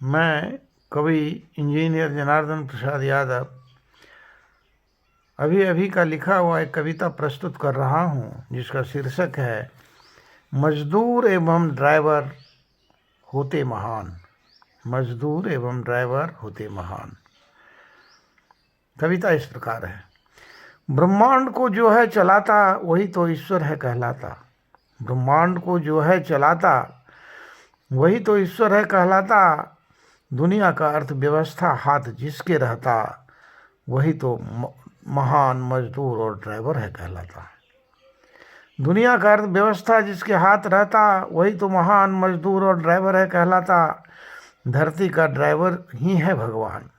मैं कवि इंजीनियर जनार्दन प्रसाद यादव अभी अभी का लिखा हुआ एक कविता प्रस्तुत कर रहा हूँ, जिसका शीर्षक है मजदूर एवं ड्राइवर होते महान। मजदूर एवं ड्राइवर होते महान। कविता इस प्रकार है। ब्रह्मांड को जो है चलाता वही तो ईश्वर है कहलाता। ब्रह्मांड को जो है चलाता वही तो ईश्वर है कहलाता। दुनिया का अर्थव्यवस्था हाथ जिसके रहता वही तो महान मजदूर और ड्राइवर है कहलाता। दुनिया का अर्थव्यवस्था जिसके हाथ रहता वही तो महान मजदूर और ड्राइवर है कहलाता। धरती का ड्राइवर ही है भगवान,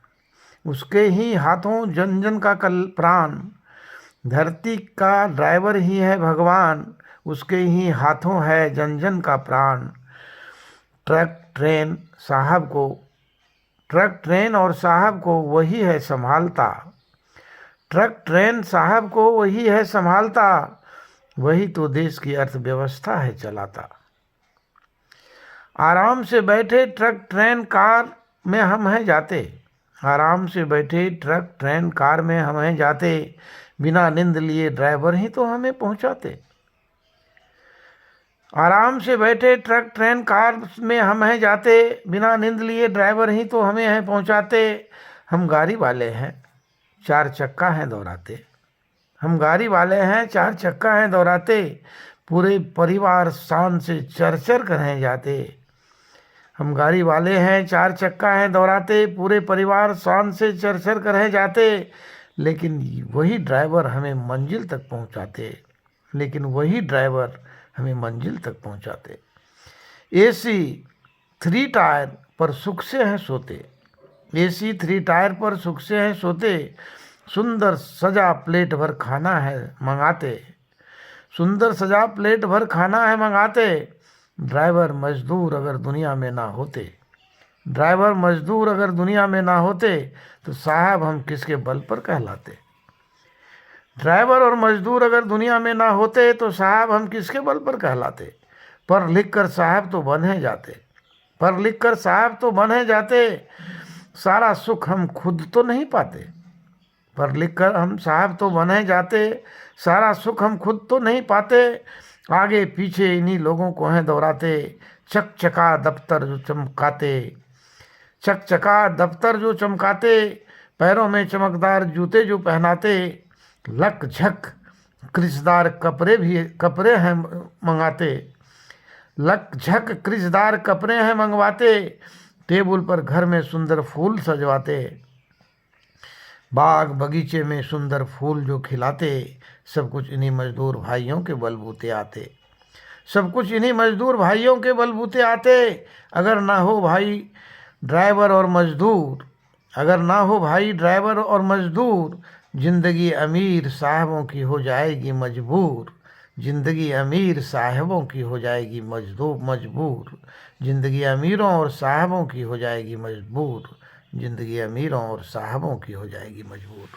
उसके ही हाथों जन जन का कल प्राण। धरती का ड्राइवर ही है भगवान, उसके ही हाथों है जन जन का प्राण। ट्रक ट्रेन और साहब को वही है संभालता। ट्रक ट्रेन साहब को वही है संभालता, वही तो देश की अर्थव्यवस्था है चलाता। आराम से बैठे ट्रक ट्रेन कार में हम हैं जाते। आराम से बैठे ट्रक ट्रेन कार में हम हैं जाते। बिना नींद लिए ड्राइवर ही तो हमें पहुंचाते। आराम से बैठे ट्रक ट्रेन कार में हम हैं जाते। बिना नींद लिए ड्राइवर ही तो हमें हैं पहुंचाते। हम गाड़ी वाले हैं, चार चक्का हैं दौड़ाते। हम गाड़ी वाले हैं, चार चक्का हैं दौड़ाते। पूरे परिवार शान से चर चर करें जाते। हम गाड़ी वाले हैं, चार चक्का हैं दौड़ाते। पूरे परिवार शान से चर चर करें जाते। लेकिन वही ड्राइवर हमें मंजिल तक पहुंचाते। लेकिन वही ड्राइवर हमें मंजिल तक पहुंचाते। एसी 3 टायर पर सुख से हैं सोते। एसी 3 टायर पर सुख से हैं सोते। सुंदर सजा प्लेट भर खाना है मंगाते। सुंदर सजा प्लेट भर खाना है मंगाते। ड्राइवर मजदूर अगर दुनिया में ना होते, ड्राइवर मजदूर अगर दुनिया में ना होते तो साहब हम किसके बल पर कहलाते। ड्राइवर और मजदूर अगर दुनिया में ना होते तो साहब हम किसके बल पर कहलाते। पर लिखकर साहब तो बने जाते। पर लिखकर साहब तो बने जाते। सारा सुख हम खुद तो नहीं पाते। पर लिखकर हम साहब तो बने जाते। सारा सुख हम खुद तो नहीं पाते। आगे पीछे इन्हीं लोगों को हैं दौड़ाते। चकचका दफ्तर जो चमकाते। चकचका दफ्तर जो चमकाते। पैरों में चमकदार जूते जो पहनाते। लक झक क्रिसदार कपड़े हैं मंगाते। लक झक क्रिसदार कपड़े हैं मंगवाते। टेबल पर घर में सुंदर फूल सजवाते। बाग बगीचे में सुंदर फूल जो खिलाते। सब कुछ इन्हीं मजदूर भाइयों के बलबूते आते। सब कुछ इन्हीं मजदूर भाइयों के बलबूते आते। अगर ना हो भाई ड्राइवर और मजदूर, अगर ना हो भाई ड्राइवर और मजदूर, जिंदगी अमीर साहबों की हो जाएगी मजबूर। जिंदगी अमीर साहबों की हो जाएगी मजबूर। जिंदगी अमीरों और साहबों की हो जाएगी मजबूर। जिंदगी अमीरों और साहबों की हो जाएगी मजबूर।